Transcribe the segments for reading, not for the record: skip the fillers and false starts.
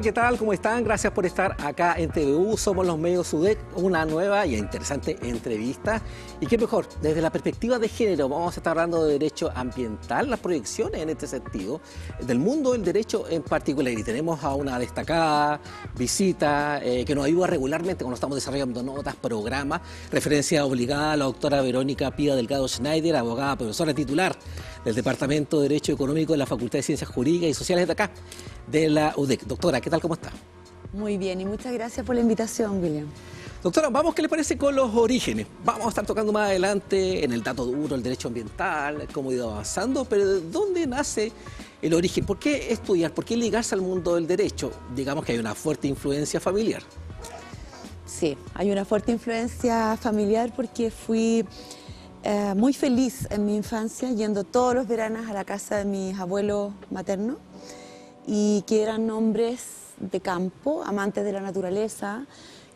¿qué tal? ¿Cómo están? Gracias por estar acá en TVU. Somos los medios UDEC, una nueva y interesante entrevista. Y qué mejor, desde la perspectiva de género vamos a estar hablando de derecho ambiental, las proyecciones en este sentido, del mundo del derecho en particular. Y tenemos a una destacada visita que nos ayuda regularmente cuando estamos desarrollando notas, programas. Referencia obligada a la doctora Verónica Pía Delgado Schneider, abogada, profesora titular del Departamento de Derecho Económico de la Facultad de Ciencias Jurídicas y Sociales de acá, de la UDEC. Doctora, ¿qué tal? ¿Cómo está? Muy bien, y muchas gracias por la invitación, William. Doctora, vamos, ¿qué le parece con los orígenes? Vamos a estar tocando más adelante en el dato duro, el derecho ambiental, cómo ha ido avanzando, pero ¿de dónde nace el origen? ¿Por qué estudiar? ¿Por qué ligarse al mundo del derecho? Digamos que hay una fuerte influencia familiar. Sí, hay una fuerte influencia familiar porque fui muy feliz en mi infancia yendo todos los veranos a la casa de mis abuelos maternos y que eran hombres de campo, amantes de la naturaleza,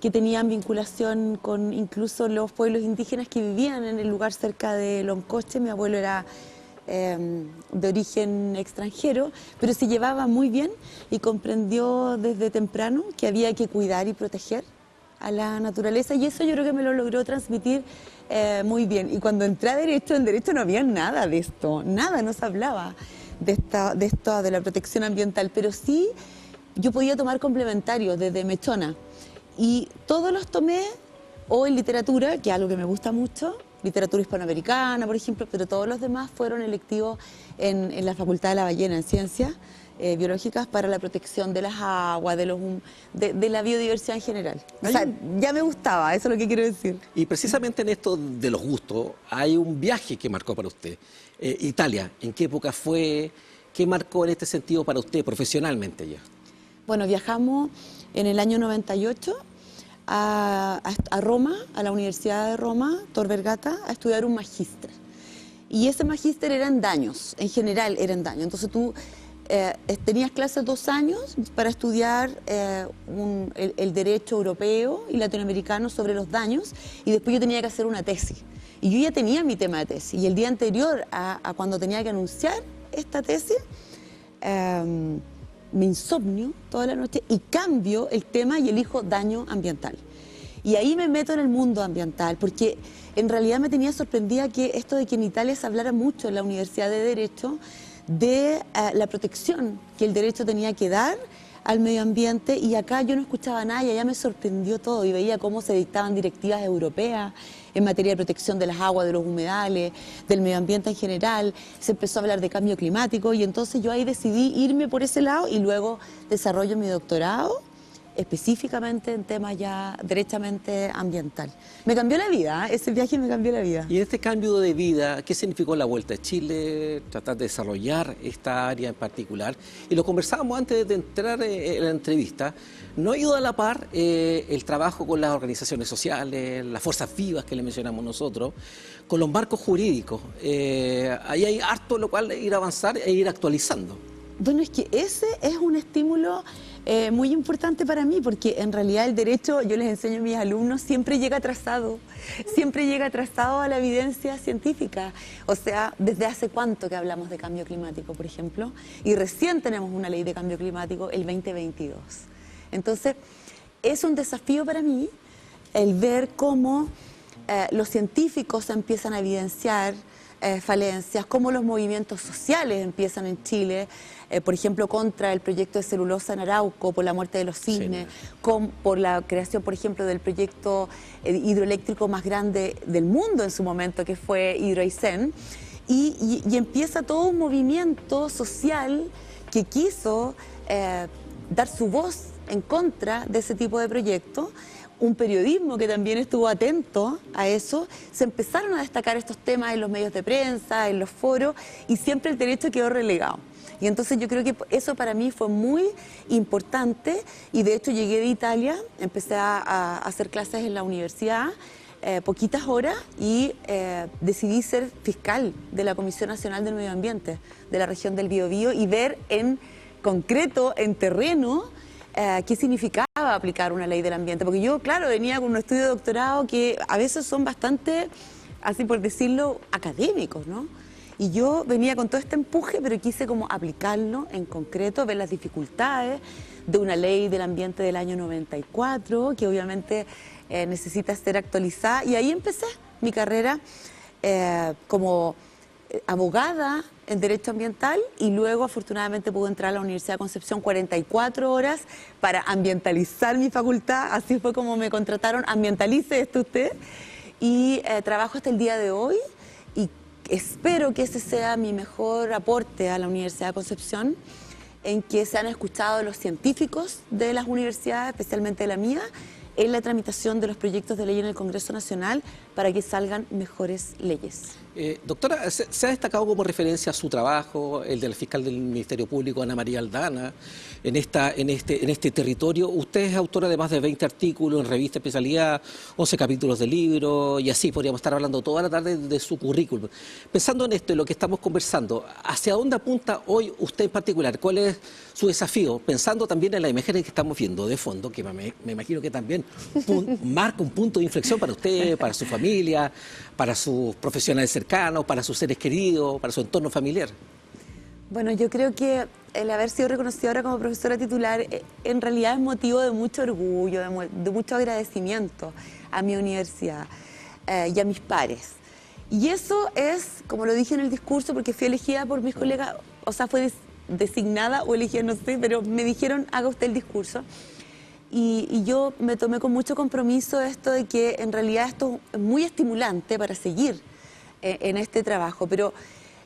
que tenían vinculación con incluso los pueblos indígenas que vivían en el lugar cerca de Loncoche. Mi abuelo era de origen extranjero, pero se llevaba muy bien y comprendió desde temprano que había que cuidar y proteger a la naturaleza, y eso yo creo que me lo logró transmitir muy bien. Y cuando entré a Derecho, en Derecho no había nada de esto, nada, no se hablaba de la protección ambiental, pero sí yo podía tomar complementarios desde mechona, y todos los tomé o en literatura, que es algo que me gusta mucho, literatura hispanoamericana, por ejemplo, pero todos los demás fueron electivos en la Facultad de La Ballena, en Ciencias Biológicas, para la protección de las aguas, de la biodiversidad en general. O sea, ya me gustaba, eso es lo que quiero decir. Y precisamente en esto de los gustos, hay un viaje que marcó para usted. Italia, ¿en qué época fue? ¿Qué marcó en este sentido para usted profesionalmente ya? Bueno, viajamos en el año 98 a Roma, a la Universidad de Roma, Tor Vergata, a estudiar un magíster. Y ese magíster era en daños, en general era en daños. Entonces tú tenías clases 2 años para estudiar el derecho europeo y latinoamericano sobre los daños, y después yo tenía que hacer una tesis. Y yo ya tenía mi tema de tesis, y el día anterior a cuando tenía que anunciar esta tesis, me insomnio toda la noche y cambio el tema y elijo daño ambiental. Y ahí me meto en el mundo ambiental, porque en realidad me tenía sorprendida que esto de que en Italia se hablara mucho en la Universidad de Derecho de la protección que el derecho tenía que dar al medio ambiente, y acá yo no escuchaba nada, y allá me sorprendió todo, y veía cómo se dictaban directivas europeas en materia de protección de las aguas, de los humedales, del medio ambiente en general. Se empezó a hablar de cambio climático, y entonces yo ahí decidí irme por ese lado, y luego desarrollo mi doctorado específicamente en temas ya derechamente ambiental. Me cambió la vida, ese viaje me cambió la vida. Y en este cambio de vida, ¿qué significó la vuelta a Chile? Tratar de desarrollar esta área en particular. Y lo conversábamos antes de entrar en la entrevista. ¿No ha ido a la par el trabajo con las organizaciones sociales, las fuerzas vivas que le mencionamos nosotros, con los marcos jurídicos? Ahí hay harto lo cual ir a avanzar e ir actualizando. Bueno, es que ese es un estímulo muy importante para mí, porque en realidad el derecho, yo les enseño a mis alumnos, siempre llega atrasado a la evidencia científica. O sea, ¿desde hace cuánto que hablamos de cambio climático, por ejemplo? Y recién tenemos una ley de cambio climático, el 2022. Entonces, es un desafío para mí el ver cómo los científicos empiezan a evidenciar falencias, cómo los movimientos sociales empiezan en Chile, por ejemplo, contra el proyecto de celulosa en Arauco, por la muerte de los cisnes, por la creación, por ejemplo, del proyecto hidroeléctrico más grande del mundo en su momento, que fue Hidroaicén, y empieza todo un movimiento social que quiso dar su voz en contra de ese tipo de proyectos. Un periodismo que también estuvo atento a eso. Se empezaron a destacar estos temas en los medios de prensa, en los foros, y siempre el derecho quedó relegado. Y entonces yo creo que eso para mí fue muy importante, y de hecho llegué de Italia, empecé a hacer clases en la universidad, poquitas horas, y decidí ser fiscal de la Comisión Nacional del Medio Ambiente de la región del Biobío, y ver en concreto, en terreno, qué significaba aplicar una ley del ambiente. Porque yo, claro, venía con un estudio de doctorado que a veces son bastante, así por decirlo, académicos, ¿no? Y yo venía con todo este empuje, pero quise como aplicarlo en concreto, ver las dificultades de una ley del ambiente del año 94, que obviamente necesita ser actualizada. Y ahí empecé mi carrera como abogada en Derecho Ambiental, y luego afortunadamente pude entrar a la Universidad de Concepción 44 horas para ambientalizar mi facultad. Así fue como me contrataron: ambientalice esto usted. Y trabajo hasta el día de hoy, y espero que ese sea mi mejor aporte a la Universidad de Concepción, en que se han escuchado los científicos de las universidades, especialmente de la mía, en la tramitación de los proyectos de ley en el Congreso Nacional para que salgan mejores leyes. Doctora, se ha destacado como referencia a su trabajo, el del fiscal del Ministerio Público, Ana María Aldana, en este territorio. Usted es autora de más de 20 artículos en revista especialidad, 11 capítulos de libros, y así podríamos estar hablando toda la tarde de su currículum. Pensando en esto, en lo que estamos conversando, ¿hacia dónde apunta hoy usted en particular? ¿Cuál es su desafío? Pensando también en las imágenes que estamos viendo de fondo, que me imagino que también marca un punto de inflexión para usted, para su familia, para sus profesionales cercanos, para sus seres queridos, para su entorno familiar. Bueno, yo creo que el haber sido reconocida ahora como profesora titular en realidad es motivo de mucho orgullo, de mucho agradecimiento a mi universidad y a mis pares. Y eso es, como lo dije en el discurso, porque fui elegida por mis colegas, o sea, fue designada o elegida, no sé, pero me dijeron: haga usted el discurso. Y yo me tomé con mucho compromiso esto de que en realidad esto es muy estimulante para seguir en este trabajo, pero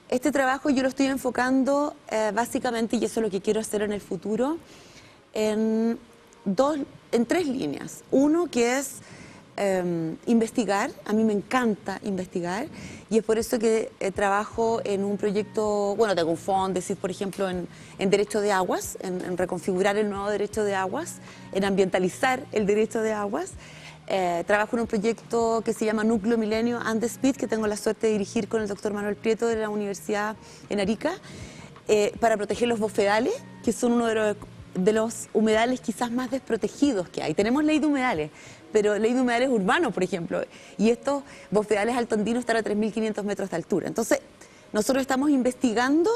este trabajo yo lo estoy enfocando básicamente, y eso es lo que quiero hacer en el futuro, en tres líneas. Uno, que es investigar. A mí me encanta investigar, y es por eso que trabajo en un proyecto, bueno, tengo un fondo, por ejemplo, en derecho de aguas, en reconfigurar el nuevo derecho de aguas, en ambientalizar el derecho de aguas. Trabajo en un proyecto que se llama Núcleo Milenio and the Speed, que tengo la suerte de dirigir con el doctor Manuel Prieto de la Universidad en Arica, para proteger los bofedales, que son uno de los humedales quizás más desprotegidos que hay. Tenemos ley de humedales, pero ley de humedales urbanos, por ejemplo, y estos bofedales altoandinos están a 3.500 metros de altura. Entonces, nosotros estamos investigando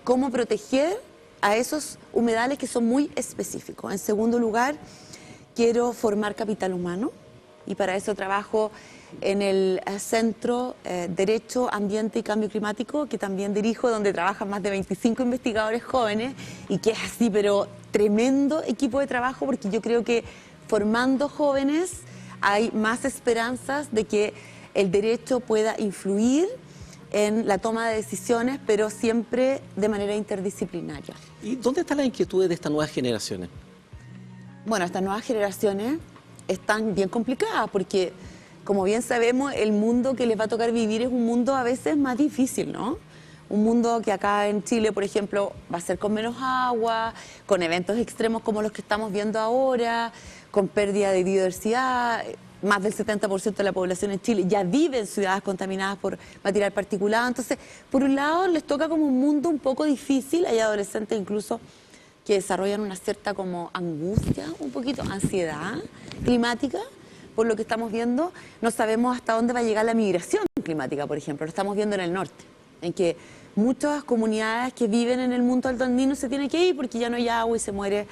cómo proteger a esos humedales que son muy específicos. En segundo lugar, quiero formar capital humano, y para eso trabajo en el Centro Derecho, Ambiente y Cambio Climático, que también dirijo, donde trabajan más de 25 investigadores jóvenes, y que es así, pero tremendo equipo de trabajo, porque yo creo que formando jóvenes hay más esperanzas de que el derecho pueda influir en la toma de decisiones, pero siempre de manera interdisciplinaria. ¿Y dónde están las inquietudes de estas nuevas generaciones? Bueno, estas nuevas generaciones están bien complicadas porque, como bien sabemos, el mundo que les va a tocar vivir es un mundo a veces más difícil, ¿no? Un mundo que acá en Chile, por ejemplo, va a ser con menos agua, con eventos extremos como los que estamos viendo ahora, con pérdida de biodiversidad. Más del 70% de la población en Chile ya vive en ciudades contaminadas por material particulado. Entonces, por un lado, les toca como un mundo un poco difícil. Hay adolescentes incluso que desarrollan una cierta como angustia, un poquito ansiedad climática, por lo que estamos viendo. No sabemos hasta dónde va a llegar la migración climática, por ejemplo. Lo estamos viendo en el norte, en que muchas comunidades que viven en el mundo altoandino se tienen que ir porque ya no hay agua y se mueren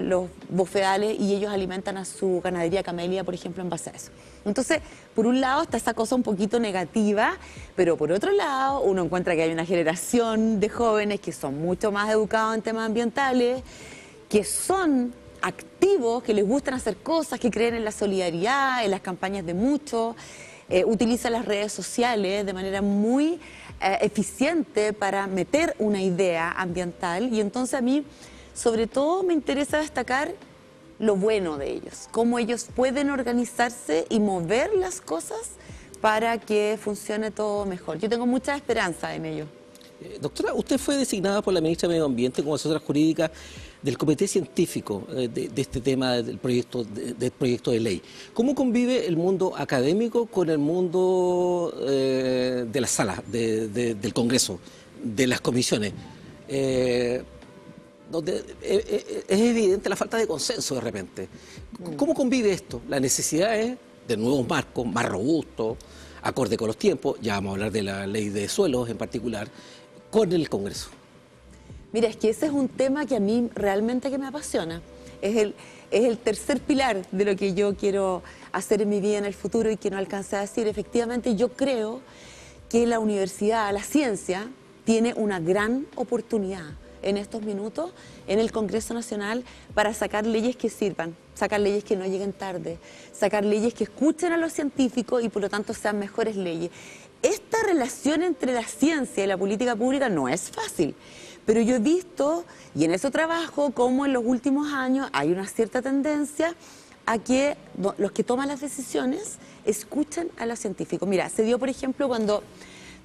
los bofedales, y ellos alimentan a su ganadería camelia, por ejemplo, en base a eso. Entonces, por un lado está esa cosa un poquito negativa, pero por otro lado uno encuentra que hay una generación de jóvenes que son mucho más educados en temas ambientales, que son activos, que les gustan hacer cosas, que creen en la solidaridad, en las campañas de muchos, utilizan las redes sociales de manera muy eficiente para meter una idea ambiental. Y entonces a mí, sobre todo, me interesa destacar lo bueno de ellos, cómo ellos pueden organizarse y mover las cosas para que funcione todo mejor. Yo tengo mucha esperanza en ello. Doctora, usted fue designada por la ministra de Medio Ambiente como asesora jurídica del Comité Científico de este tema del proyecto de ley. ¿Cómo convive el mundo académico con el mundo de las salas del Congreso, de las comisiones? Donde es evidente la falta de consenso de repente. ¿Cómo convive esto? Las necesidades de nuevos marcos más robustos, acorde con los tiempos, ya vamos a hablar de la ley de suelos en particular, con el Congreso? Mira, es que ese es un tema que a mí realmente que me apasiona. Es el tercer pilar de lo que yo quiero hacer en mi vida en el futuro y que no alcancé a decir. Efectivamente, yo creo que la universidad, la ciencia, tiene una gran oportunidad en estos minutos en el Congreso Nacional para sacar leyes que sirvan, sacar leyes que no lleguen tarde, sacar leyes que escuchen a los científicos y por lo tanto sean mejores leyes. Esta relación entre la ciencia y la política pública no es fácil, pero yo he visto, y en eso trabajo, cómo en los últimos años hay una cierta tendencia a que los que toman las decisiones escuchen a los científicos. Mira, se dio, por ejemplo, cuando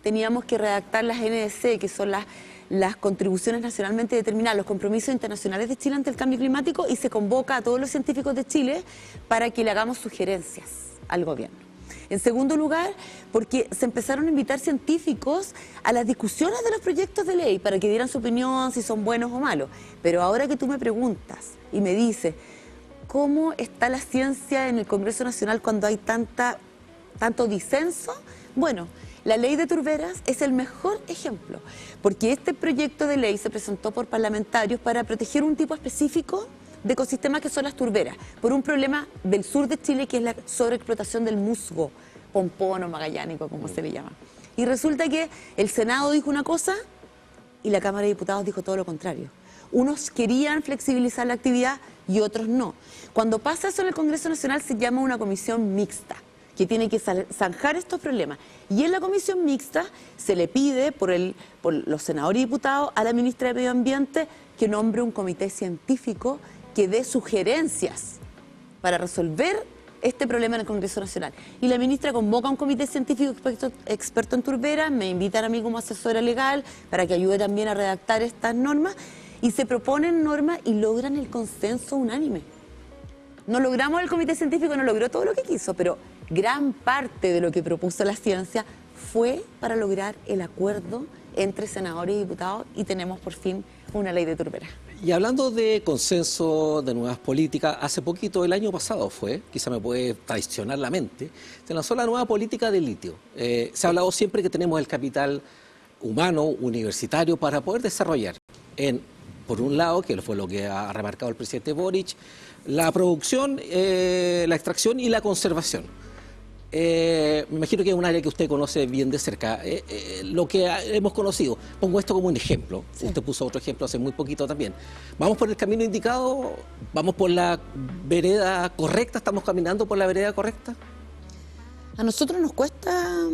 teníamos que redactar las NDC, que son las contribuciones nacionalmente determinadas, los compromisos internacionales de Chile ante el cambio climático, y se convoca a todos los científicos de Chile para que le hagamos sugerencias al gobierno. En segundo lugar, porque se empezaron a invitar científicos a las discusiones de los proyectos de ley para que dieran su opinión, si son buenos o malos. Pero ahora que tú me preguntas y me dices, ¿cómo está la ciencia en el Congreso Nacional cuando hay tanto disenso? Bueno, la ley de turberas es el mejor ejemplo, porque este proyecto de ley se presentó por parlamentarios para proteger un tipo específico de ecosistemas que son las turberas, por un problema del sur de Chile que es la sobreexplotación del musgo, pompón o magallánico, como se le llama. Y resulta que el Senado dijo una cosa y la Cámara de Diputados dijo todo lo contrario. Unos querían flexibilizar la actividad y otros no. Cuando pasa eso en el Congreso Nacional se llama una comisión mixta, que tiene que zanjar estos problemas. Y en la comisión mixta se le pide por los senadores y diputados a la ministra de Medio Ambiente que nombre un comité científico que dé sugerencias para resolver este problema en el Congreso Nacional. Y la ministra convoca a un comité científico experto en turberas, me invitan a mí como asesora legal para que ayude también a redactar estas normas, y se proponen normas y logran el consenso unánime. No logramos, el comité científico no logró todo lo que quiso, pero gran parte de lo que propuso la ciencia fue para lograr el acuerdo entre senadores y diputados, y tenemos por fin una ley de turberas. Y hablando de consenso, de nuevas políticas, hace poquito, el año pasado fue, quizá me puede traicionar la mente, se lanzó la nueva política del litio. Se ha hablado siempre que tenemos el capital humano, universitario, para poder desarrollar por un lado, que fue lo que ha remarcado el presidente Boric, la producción, la extracción y la conservación. Me imagino que es un área que usted conoce bien de cerca. Lo que hemos conocido, pongo esto como un ejemplo, sí. Usted puso otro ejemplo hace muy poquito también. ¿Vamos por el camino indicado? ¿Vamos por la vereda correcta? ¿Estamos caminando por la vereda correcta? A nosotros nos cuesta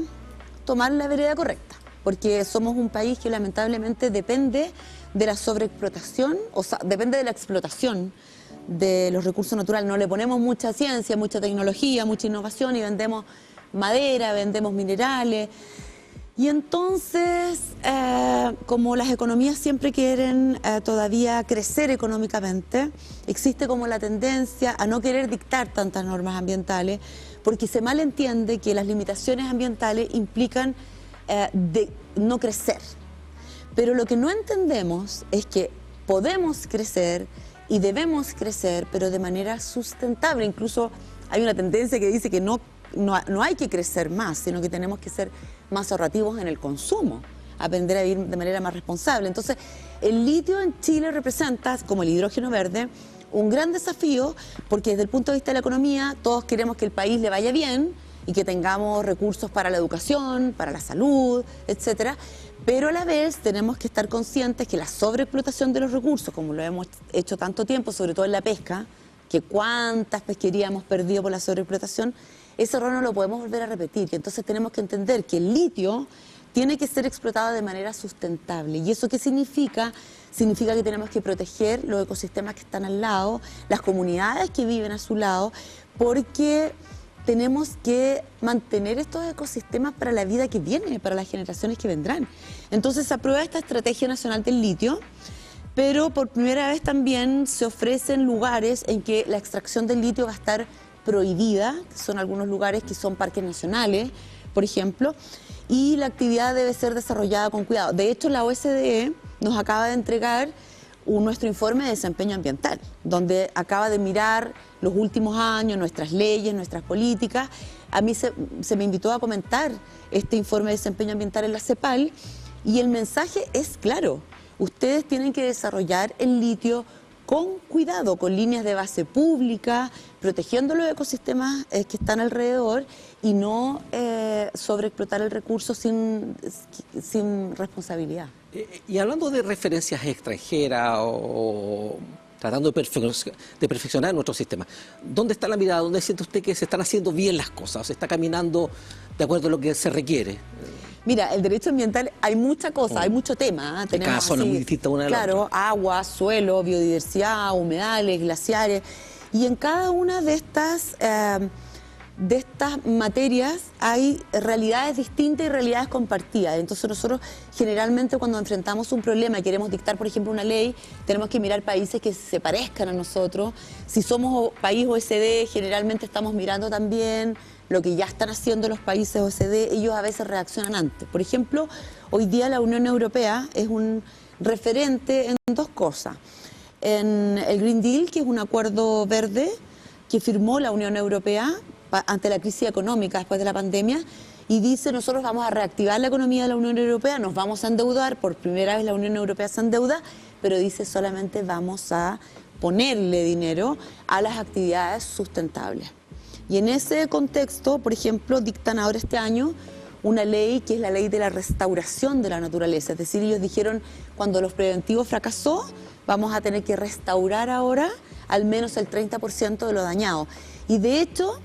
tomar la vereda correcta, porque somos un país que lamentablemente depende de la sobreexplotación, o sea, depende de la explotación de los recursos naturales. No le ponemos mucha ciencia, mucha tecnología, mucha innovación y vendemos madera, vendemos minerales. Y entonces, como las economías siempre quieren todavía crecer económicamente, existe como la tendencia a no querer dictar tantas normas ambientales, porque se malentiende que las limitaciones ambientales implican de no crecer. Pero lo que no entendemos es que podemos crecer y debemos crecer, pero de manera sustentable. Incluso hay una tendencia que dice que no hay que crecer más, sino que tenemos que ser más ahorrativos en el consumo, aprender a vivir de manera más responsable. Entonces, el litio en Chile representa, como el hidrógeno verde, un gran desafío, porque desde el punto de vista de la economía, todos queremos que el país le vaya bien y que tengamos recursos para la educación, para la salud, etcétera. Pero a la vez tenemos que estar conscientes que la sobreexplotación de los recursos, como lo hemos hecho tanto tiempo, sobre todo en la pesca, que cuántas pesquerías hemos perdido por la sobreexplotación, ese error no lo podemos volver a repetir. Y entonces tenemos que entender que el litio tiene que ser explotado de manera sustentable. ¿Y eso qué significa? Significa que tenemos que proteger los ecosistemas que están al lado, las comunidades que viven a su lado, porque tenemos que mantener estos ecosistemas para la vida que viene, para las generaciones que vendrán. Entonces se aprueba esta Estrategia Nacional del Litio, pero por primera vez también se ofrecen lugares en que la extracción del litio va a estar prohibida, que son algunos lugares que son parques nacionales, por ejemplo, y la actividad debe ser desarrollada con cuidado. De hecho, la OSDE nos acaba de entregar nuestro informe de desempeño ambiental, donde acaba de mirar los últimos años, nuestras leyes, nuestras políticas. A mí se me invitó a comentar este informe de desempeño ambiental en la CEPAL y el mensaje es claro. Ustedes tienen que desarrollar el litio con cuidado, con líneas de base pública, protegiendo los ecosistemas que están alrededor y no sobreexplotar el recurso sin responsabilidad. Y hablando de referencias extranjeras o tratando de perfeccionar nuestro sistema, ¿dónde está la mirada? ¿Dónde siente usted que se están haciendo bien las cosas? ¿O se está caminando de acuerdo a lo que se requiere? Mira, el derecho ambiental hay mucha cosa, hay mucho tema. Tenemos cada zona muy distinta una de la otra. Claro, agua, suelo, biodiversidad, humedales, glaciares. Y en cada una de estas materias hay realidades distintas y realidades compartidas. Entonces nosotros generalmente cuando enfrentamos un problema y queremos dictar, por ejemplo, una ley, tenemos que mirar países que se parezcan a nosotros. Si somos país OECD, generalmente estamos mirando también lo que ya están haciendo los países OECD. Ellos a veces reaccionan antes. Por ejemplo, hoy día la Unión Europea es un referente en dos cosas. En el Green Deal, que es un acuerdo verde que firmó la Unión Europea ante la crisis económica después de la pandemia, y dice: nosotros vamos a reactivar la economía de la Unión Europea, nos vamos a endeudar, por primera vez la Unión Europea se endeuda, pero dice solamente vamos a ponerle dinero a las actividades sustentables. Y en ese contexto, por ejemplo, dictan ahora este año una ley que es la ley de la restauración de la naturaleza. Es decir, ellos dijeron, cuando los preventivos fracasó, vamos a tener que restaurar ahora al menos el 30% de lo dañado. Y de hecho,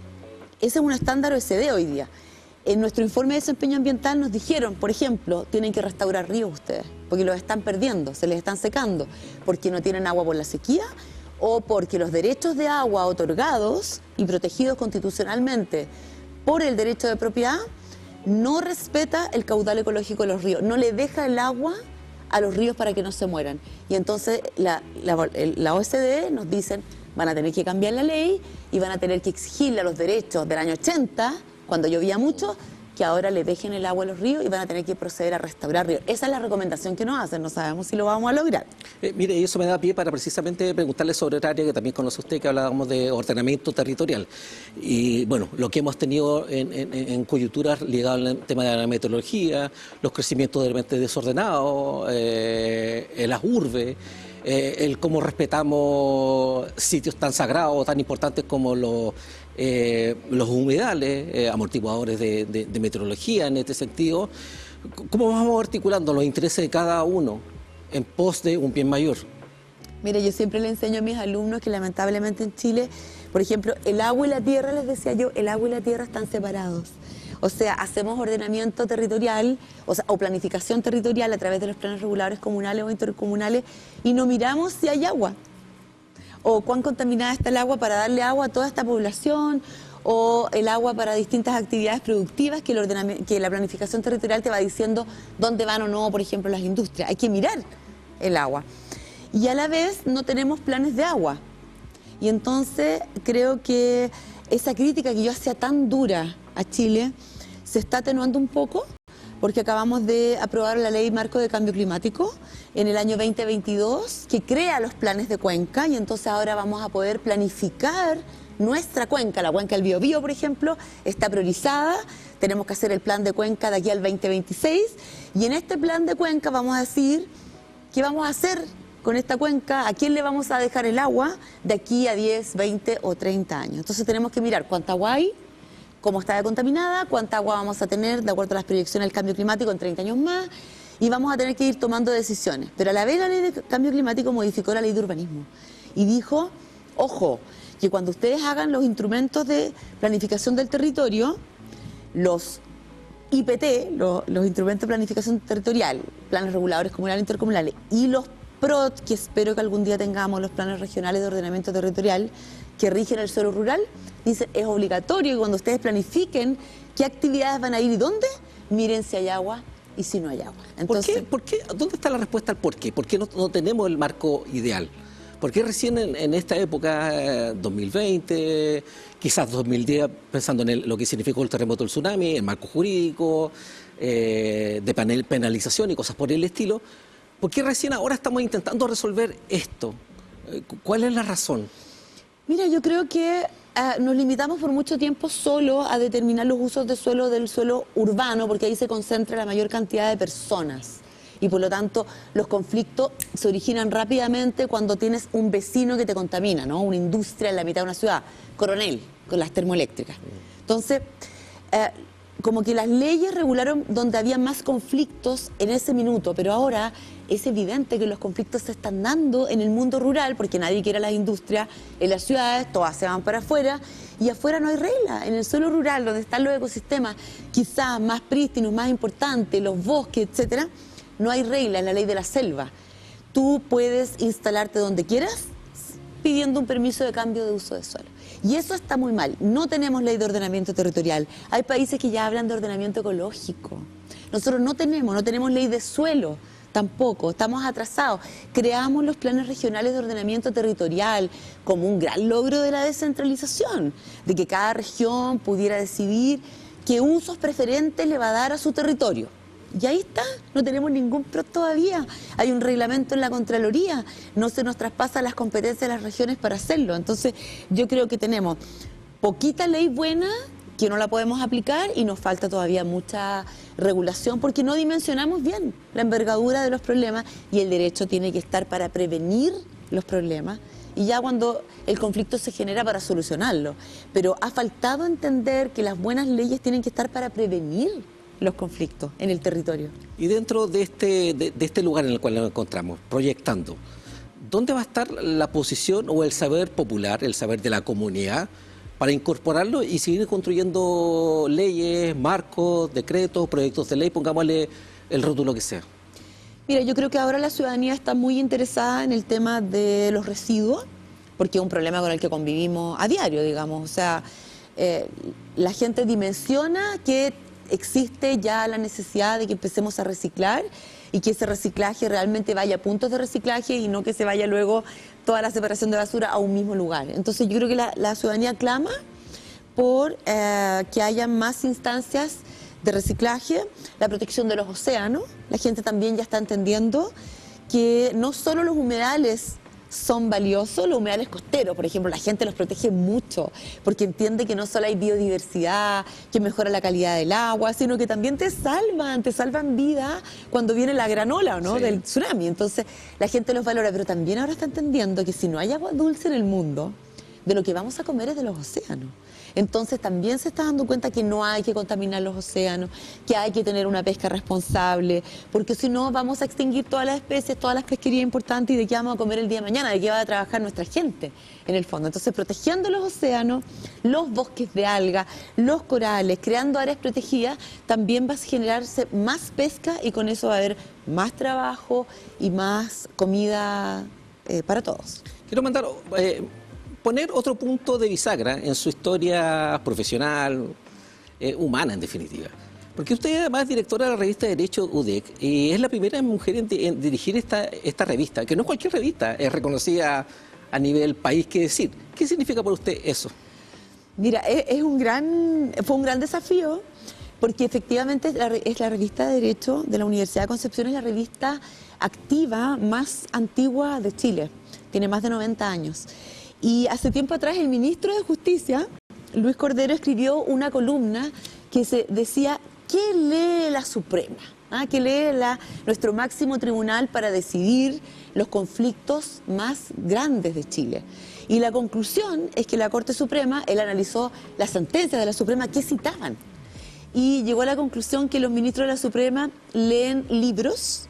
ese es un estándar OECD hoy día. En nuestro informe de desempeño ambiental nos dijeron, por ejemplo, tienen que restaurar ríos ustedes, porque los están perdiendo, se les están secando, porque no tienen agua por la sequía, o porque los derechos de agua otorgados y protegidos constitucionalmente por el derecho de propiedad no respeta el caudal ecológico de los ríos, no le deja el agua a los ríos para que no se mueran. Y entonces la OECD nos dicen, van a tener que cambiar la ley y van a tener que exigirle a los derechos del año 80, cuando llovía mucho, que ahora le dejen el agua a los ríos y van a tener que proceder a restaurar ríos. Esa es la recomendación que nos hacen, no sabemos si lo vamos a lograr. Mire, eso me da pie para precisamente preguntarle sobre otra área que también conoce usted, que hablábamos de ordenamiento territorial. Y bueno, lo que hemos tenido en coyunturas ligadas al tema de la meteorología, los crecimientos de repente desordenados, en las urbes, el cómo respetamos sitios tan sagrados, tan importantes como los humedales, amortiguadores de meteorología en este sentido. ¿Cómo vamos articulando los intereses de cada uno en pos de un bien mayor? Mire, yo siempre le enseño a mis alumnos que lamentablemente en Chile, por ejemplo, el agua y la tierra, les decía yo, el agua y la tierra están separados. O sea, hacemos ordenamiento territorial, o planificación territorial a través de los planes reguladores comunales o intercomunales y no miramos si hay agua. O cuán contaminada está el agua para darle agua a toda esta población, o el agua para distintas actividades productivas que la planificación territorial te va diciendo dónde van o no, por ejemplo, las industrias. Hay que mirar el agua. Y a la vez no tenemos planes de agua. Y entonces creo que esa crítica que yo hacía tan dura a Chile se está atenuando un poco, porque acabamos de aprobar la Ley Marco de Cambio Climático en el año 2022, que crea los planes de cuenca, y entonces ahora vamos a poder planificar nuestra cuenca. La cuenca del Biobío, por ejemplo, está priorizada, tenemos que hacer el plan de cuenca de aquí al 2026, y en este plan de cuenca vamos a decir qué vamos a hacer con esta cuenca, a quién le vamos a dejar el agua de aquí a 10, 20 o 30 años. Entonces tenemos que mirar cuánta agua hay, cómo está contaminada, cuánta agua vamos a tener de acuerdo a las proyecciones del cambio climático en 30 años más, y vamos a tener que ir tomando decisiones. Pero a la vez la ley de cambio climático modificó la ley de urbanismo y dijo, ojo, que cuando ustedes hagan los instrumentos de planificación del territorio, los IPT, los instrumentos de planificación territorial, planes reguladores comunales e intercomunales, y los PROT, que espero que algún día tengamos, los planes regionales de ordenamiento territorial que rigen el suelo rural, dicen, es obligatorio que cuando ustedes planifiquen qué actividades van a ir y dónde, miren si hay agua y si no hay agua. Entonces, ¿Por qué? ¿Dónde está la respuesta al por qué? ¿Por qué no tenemos el marco ideal? ¿Por qué recién en esta época, 2020, quizás 2010, pensando en lo que significó el terremoto del tsunami, el marco jurídico, de penalización y cosas por el estilo, ¿Por qué recién ahora estamos intentando resolver esto? ¿Cuál es la razón? Mira, yo creo que nos limitamos por mucho tiempo solo a determinar los usos de suelo del suelo urbano, porque ahí se concentra la mayor cantidad de personas. Y por lo tanto, los conflictos se originan rápidamente cuando tienes un vecino que te contamina, ¿no? Una industria en la mitad de una ciudad, Coronel, con las termoeléctricas. Entonces, como que las leyes regularon donde había más conflictos en ese minuto, pero ahora es evidente que los conflictos se están dando en el mundo rural, porque nadie quiere las industrias en las ciudades, todas se van para afuera, y afuera no hay regla. En el suelo rural, donde están los ecosistemas quizás más prístinos, más importantes, los bosques, etcétera, no hay regla, en la ley de la selva. Tú puedes instalarte donde quieras pidiendo un permiso de cambio de uso de suelo. Y eso está muy mal. No tenemos ley de ordenamiento territorial. Hay países que ya hablan de ordenamiento ecológico. Nosotros no tenemos ley de suelo tampoco, estamos atrasados. Creamos los planes regionales de ordenamiento territorial como un gran logro de la descentralización, de que cada región pudiera decidir qué usos preferentes le va a dar a su territorio. Y ahí está, no tenemos ningún PRO todavía. Hay un reglamento en la Contraloría, no se nos traspasan las competencias de las regiones para hacerlo. Entonces, yo creo que tenemos poquita ley buena que no la podemos aplicar y nos falta todavía mucha regulación porque no dimensionamos bien la envergadura de los problemas y el derecho tiene que estar para prevenir los problemas y ya cuando el conflicto se genera para solucionarlo. Pero ha faltado entender que las buenas leyes tienen que estar para prevenir los conflictos en el territorio. Y dentro de este lugar en el cual nos encontramos, proyectando, ¿dónde va a estar la posición o el saber popular, el saber de la comunidad, para incorporarlo y seguir construyendo leyes, marcos, decretos, proyectos de ley, pongámosle el rótulo que sea? Mira, yo creo que ahora la ciudadanía está muy interesada en el tema de los residuos, porque es un problema con el que convivimos a diario, digamos. O sea, la gente dimensiona que existe ya la necesidad de que empecemos a reciclar y que ese reciclaje realmente vaya a puntos de reciclaje y no que se vaya luego toda la separación de basura a un mismo lugar. Entonces yo creo que la ciudadanía clama por que haya más instancias de reciclaje, la protección de los océanos. La gente también ya está entendiendo que no solo los humedales son valiosos, los humedales costeros, por ejemplo, la gente los protege mucho porque entiende que no solo hay biodiversidad, que mejora la calidad del agua, sino que también te salvan vida cuando viene la gran ola, ¿no? Sí. Del tsunami. Entonces la gente los valora, pero también ahora está entendiendo que si no hay agua dulce en el mundo, de lo que vamos a comer es de los océanos. Entonces también se está dando cuenta que no hay que contaminar los océanos, que hay que tener una pesca responsable, porque si no vamos a extinguir todas las especies, todas las pesquerías importantes y de qué vamos a comer el día de mañana, de qué va a trabajar nuestra gente en el fondo. Entonces protegiendo los océanos, los bosques de algas, los corales, creando áreas protegidas, también va a generarse más pesca y con eso va a haber más trabajo y más comida para todos. Quiero poner otro punto de bisagra en su historia profesional, humana en definitiva. Porque usted además es directora de la revista de Derecho UDEC y es la primera mujer en dirigir esta revista, que no es cualquier revista, es reconocida a nivel país, ¿qué decir? ¿Qué significa para usted eso? Mira, fue un gran desafío porque efectivamente es la revista de Derecho de la Universidad de Concepción, es la revista activa más antigua de Chile, tiene más de 90 años. Y hace tiempo atrás el ministro de Justicia, Luis Cordero, escribió una columna que se decía, ¿qué lee la Suprema? ¿Qué lee nuestro máximo tribunal para decidir los conflictos más grandes de Chile? Y la conclusión es que la Corte Suprema, él analizó las sentencias de la Suprema que citaban y llegó a la conclusión que los ministros de la Suprema leen libros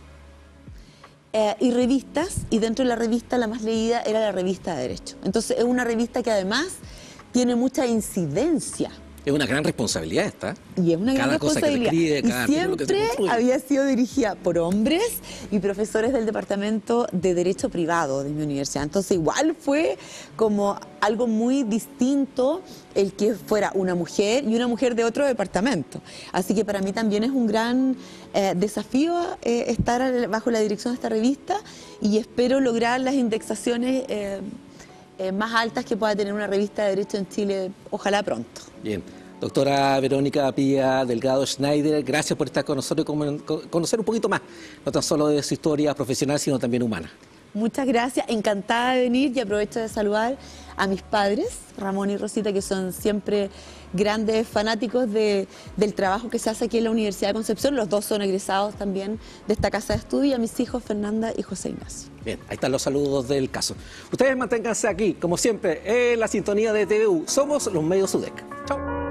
y revistas, y dentro de la revista la más leída era la revista de Derecho. Entonces es una revista que además tiene mucha incidencia. Es una gran responsabilidad esta. Y es una gran responsabilidad. Cosa que se escribe, cada y siempre había sido dirigida por hombres y profesores del departamento de Derecho Privado de mi universidad. Entonces igual fue como algo muy distinto el que fuera una mujer y una mujer de otro departamento. Así que para mí también es un gran desafío estar bajo la dirección de esta revista y espero lograr las indexaciones más altas que pueda tener una revista de Derecho en Chile, ojalá pronto. Bien. Doctora Verónica Pía Delgado Schneider, gracias por estar con nosotros y conocer un poquito más, no tan solo de su historia profesional, sino también humana. Muchas gracias, encantada de venir y aprovecho de saludar a mis padres, Ramón y Rosita, que son siempre grandes fanáticos del trabajo que se hace aquí en la Universidad de Concepción. Los dos son egresados también de esta casa de estudio, y a mis hijos Fernanda y José Ignacio. Bien, ahí están los saludos del caso. Ustedes manténganse aquí, como siempre, en la sintonía de TVU. Somos los medios UDEC. Chao.